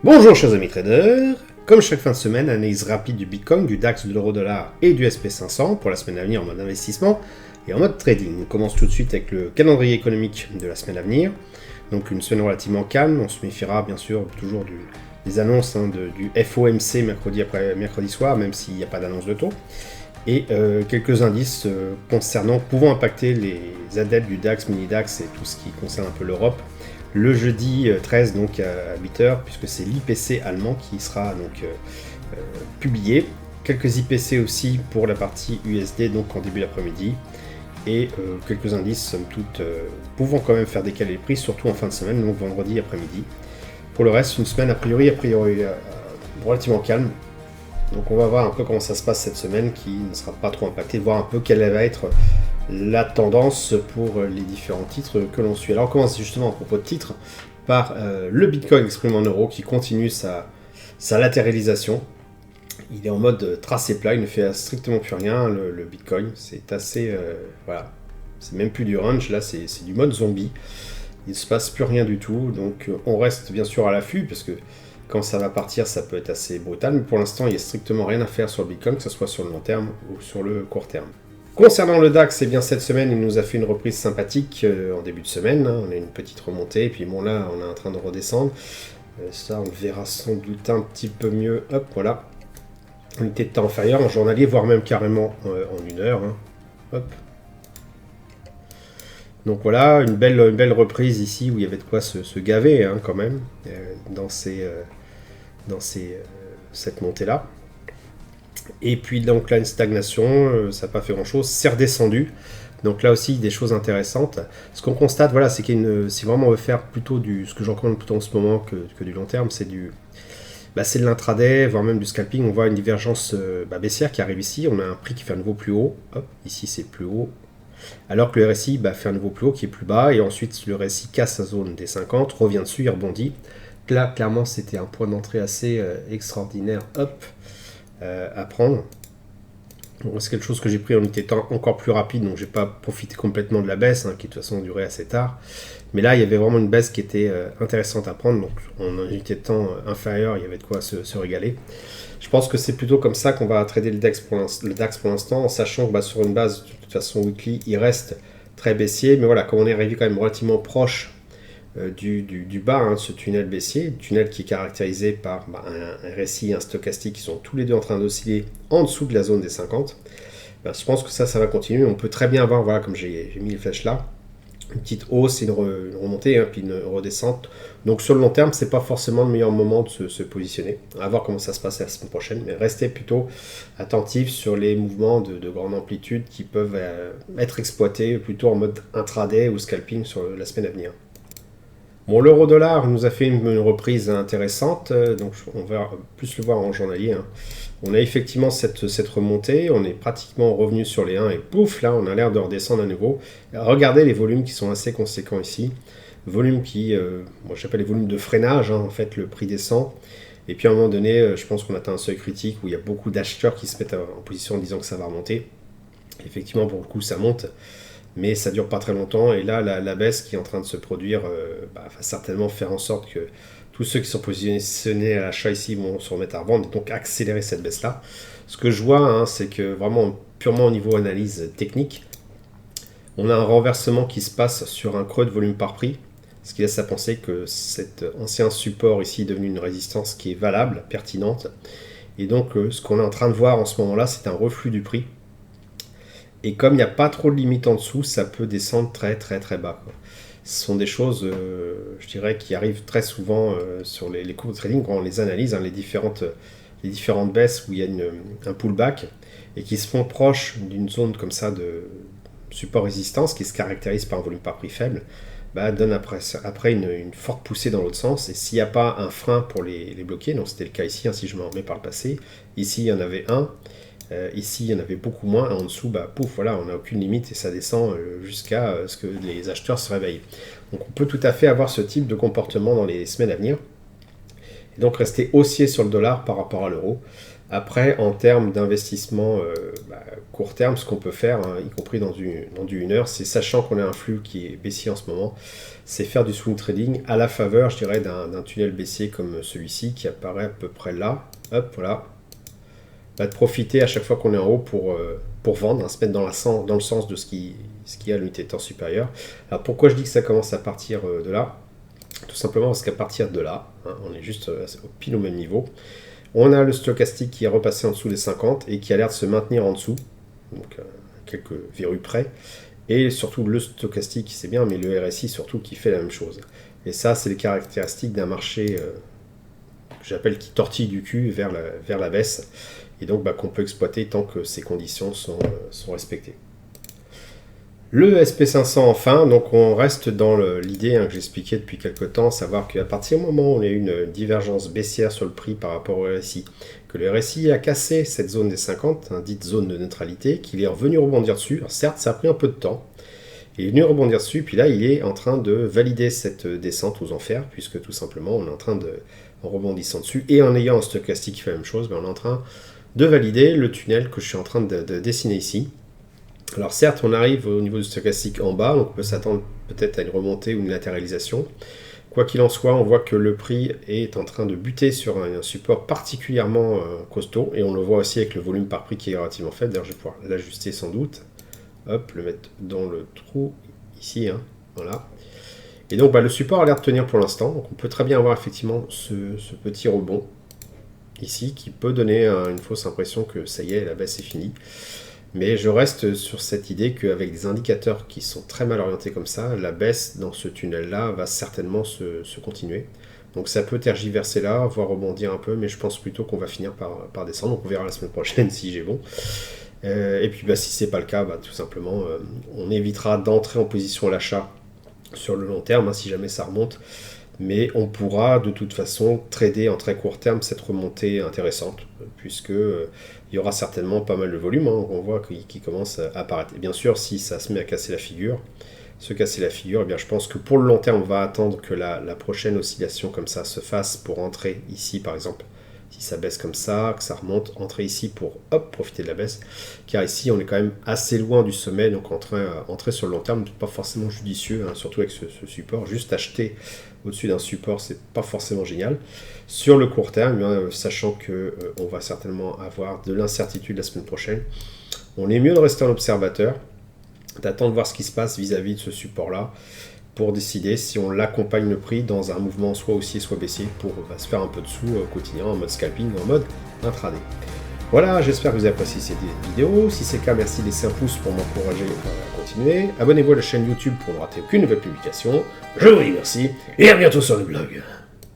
Bonjour chers amis traders, comme chaque fin de semaine, analyse rapide du Bitcoin, du DAX, de l'euro-dollar et du SP500 pour la semaine à venir en mode investissement et en mode trading. On commence tout de suite avec le calendrier économique de la semaine à venir. Donc une semaine relativement calme, on se méfiera bien sûr toujours des annonces du FOMC mercredi soir, même s'il n'y a pas d'annonce de taux. Et quelques indices pouvant impacter les adeptes du DAX, mini-DAX et tout ce qui concerne un peu l'Europe. Le jeudi 13 donc à 8h, puisque c'est l'IPC allemand qui sera donc publié. Quelques IPC aussi pour la partie USD donc en début d'après-midi. Et quelques indices somme toute pouvant quand même faire décaler les prix, surtout en fin de semaine, donc vendredi après-midi. Pour le reste, une semaine a priori relativement calme. Donc on va voir un peu comment ça se passe cette semaine qui ne sera pas trop impactée, voir un peu quelle va être la tendance pour les différents titres que l'on suit. Alors on commence justement à propos de titres par le Bitcoin exprimé en euros qui continue sa latéralisation. Il est en mode tracé plat, il ne fait strictement plus rien le Bitcoin. C'est assez... voilà, c'est même plus du range, là c'est du mode zombie. Il ne se passe plus rien du tout, donc on reste bien sûr à l'affût parce que quand ça va partir, ça peut être assez brutal, mais pour l'instant, il n'y a strictement rien à faire sur le Bitcoin, que ce soit sur le long terme ou sur le court terme. Concernant le DAX, eh bien cette semaine, il nous a fait une reprise sympathique en début de semaine. On a une petite remontée, et puis bon là, on est en train de redescendre. Ça, on le verra sans doute un petit peu mieux. Hop, voilà. Unité de temps inférieure en journalier, voire même carrément en une heure. Hop. Donc voilà, une belle reprise ici, où il y avait de quoi se gaver quand même, dans cette montée-là. Et puis donc là, une stagnation, ça n'a pas fait grand-chose, c'est redescendu. Donc là aussi, des choses intéressantes. Ce qu'on constate, voilà, c'est si vraiment on veut faire plutôt ce que je recommande plutôt en ce moment que du long terme, c'est de l'intraday, voire même du scalping. On voit une divergence baissière qui arrive ici. On a un prix qui fait un nouveau plus haut. Hop, ici c'est plus haut. Alors que le RSI fait un nouveau plus haut qui est plus bas. Et ensuite, le RSI casse sa zone des 50, revient dessus, il rebondit. Là, clairement, c'était un point d'entrée assez extraordinaire. Hop. À prendre. C'est quelque chose que j'ai pris en unité de temps encore plus rapide, donc j'ai pas profité complètement de la baisse, qui de toute façon durait assez tard. Mais là, il y avait vraiment une baisse qui était intéressante à prendre, donc en unité de temps inférieure, il y avait de quoi se régaler. Je pense que c'est plutôt comme ça qu'on va trader le DAX pour l'instant, en sachant que sur une base, de toute façon, weekly, il reste très baissier, mais voilà, comme on est arrivé quand même relativement proche du bas de ce tunnel baissier, tunnel qui est caractérisé par un RSI et un stochastique qui sont tous les deux en train d'osciller en dessous de la zone des 50. Je pense que ça va continuer. On peut très bien avoir, voilà, comme j'ai mis les flèches là, une petite hausse et une remontée, puis une redescente. Donc sur le long terme, c'est pas forcément le meilleur moment de se positionner. À voir comment ça se passe la semaine prochaine, mais restez plutôt attentifs sur les mouvements de grande amplitude qui peuvent être exploités plutôt en mode intraday ou scalping sur la semaine à venir. Bon, l'euro-dollar nous a fait une reprise intéressante, donc on va plus le voir en journalier. On a effectivement cette remontée, on est pratiquement revenu sur les 1 et pouf, là on a l'air de redescendre à nouveau. Regardez les volumes qui sont assez conséquents ici. Volumes qui, moi j'appelle les volumes de freinage, en fait le prix descend. Et puis à un moment donné, je pense qu'on atteint un seuil critique où il y a beaucoup d'acheteurs qui se mettent en position en disant que ça va remonter. Effectivement, pour le coup, ça monte. Mais ça dure pas très longtemps, et là, la baisse qui est en train de se produire va certainement faire en sorte que tous ceux qui sont positionnés à l'achat ici vont se remettre à revendre, et donc accélérer cette baisse-là. Ce que je vois, c'est que vraiment, purement au niveau analyse technique, on a un renversement qui se passe sur un creux de volume par prix, ce qui laisse à penser que cet ancien support ici est devenu une résistance qui est valable, pertinente, et donc ce qu'on est en train de voir en ce moment-là, c'est un reflux du prix. Et comme il n'y a pas trop de limites en dessous, ça peut descendre très très très bas. Ce sont des choses, je dirais, qui arrivent très souvent sur les cours de trading quand on les analyse, les différentes baisses où il y a un pullback et qui se font proches d'une zone comme ça de support-résistance qui se caractérise par un volume par prix faible, donne après une forte poussée dans l'autre sens. Et s'il n'y a pas un frein pour les bloquer, donc c'était le cas ici, si je me remets par le passé, ici il y en avait un. Ici, il y en avait beaucoup moins. En dessous, pouf, voilà, on n'a aucune limite et ça descend jusqu'à ce que les acheteurs se réveillent. Donc, on peut tout à fait avoir ce type de comportement dans les semaines à venir. Et donc, rester haussier sur le dollar par rapport à l'euro. Après, en termes d'investissement court terme, ce qu'on peut faire, hein, y compris dans du 1 heure, c'est sachant qu'on a un flux qui est baissier en ce moment, c'est faire du swing trading à la faveur, je dirais, d'un tunnel baissier comme celui-ci qui apparaît à peu près là. Hop, voilà. De profiter à chaque fois qu'on est en haut pour vendre, hein, se mettre dans le sens de ce qui est à l'unité de temps supérieure. Alors pourquoi je dis que ça commence à partir de là? Tout simplement parce qu'à partir de là, hein, on est juste pile au même niveau. On a le stochastique qui est repassé en dessous des 50 et qui a l'air de se maintenir en dessous, donc quelques verrues près. Et surtout le stochastique, c'est bien, mais le RSI surtout qui fait la même chose. Et ça, c'est les caractéristiques d'un marché que j'appelle qui tortille du cul vers la baisse. Et donc qu'on peut exploiter tant que ces conditions sont respectées. Le SP500 enfin, donc on reste dans l'idée que j'expliquais depuis quelques temps, savoir qu'à partir du moment où on a une divergence baissière sur le prix par rapport au RSI, que le RSI a cassé cette zone des 50, dite zone de neutralité, qu'il est revenu rebondir dessus. Alors certes, ça a pris un peu de temps, il est venu rebondir dessus, puis là il est en train de valider cette descente aux enfers, puisque tout simplement on est en train en rebondissant dessus, et en ayant un stochastique qui fait la même chose, on est en train de valider le tunnel que je suis en train de dessiner ici. Alors certes, on arrive au niveau du stochastique en bas, donc on peut s'attendre peut-être à une remontée ou une latéralisation. Quoi qu'il en soit, on voit que le prix est en train de buter sur un support particulièrement costaud, et on le voit aussi avec le volume par prix qui est relativement faible. D'ailleurs, je vais pouvoir l'ajuster sans doute. Hop, le mettre dans le trou ici, hein, voilà. Et donc le support a l'air de tenir pour l'instant, donc on peut très bien avoir effectivement ce petit rebond ici qui peut donner une fausse impression que ça y est, la baisse est finie. Mais je reste sur cette idée qu'avec des indicateurs qui sont très mal orientés comme ça, la baisse dans ce tunnel-là va certainement se continuer. Donc ça peut tergiverser là, voire rebondir un peu, mais je pense plutôt qu'on va finir par descendre. Donc on verra la semaine prochaine si j'ai bon. Et puis si c'est pas le cas, tout simplement, on évitera d'entrer en position à l'achat sur le long terme, si jamais ça remonte. Mais on pourra de toute façon trader en très court terme cette remontée intéressante, puisque il y aura certainement pas mal de volume, on voit qui commence à apparaître. Et bien sûr, si ça se met à casser la figure, eh bien, je pense que pour le long terme, on va attendre que la prochaine oscillation comme ça se fasse pour entrer ici, par exemple. Si ça baisse comme ça, que ça remonte, entrer ici pour profiter de la baisse. Car ici, on est quand même assez loin du sommet, donc entrer sur le long terme, pas forcément judicieux, surtout avec ce support. Juste acheter au-dessus d'un support, c'est pas forcément génial. Sur le court terme, sachant qu'on va certainement avoir de l'incertitude la semaine prochaine, on est mieux de rester en observateur, d'attendre de voir ce qui se passe vis-à-vis de ce support-là, pour décider si on l'accompagne le prix dans un mouvement soit haussier soit baissier pour se faire un peu de sous au quotidien en mode scalping ou en mode intraday. Voilà, j'espère que vous avez apprécié cette vidéo. Si c'est le cas, merci de laisser un pouce pour m'encourager à continuer. Abonnez-vous à la chaîne YouTube pour ne rater aucune nouvelle publication. Je vous dis merci et à bientôt sur le blog.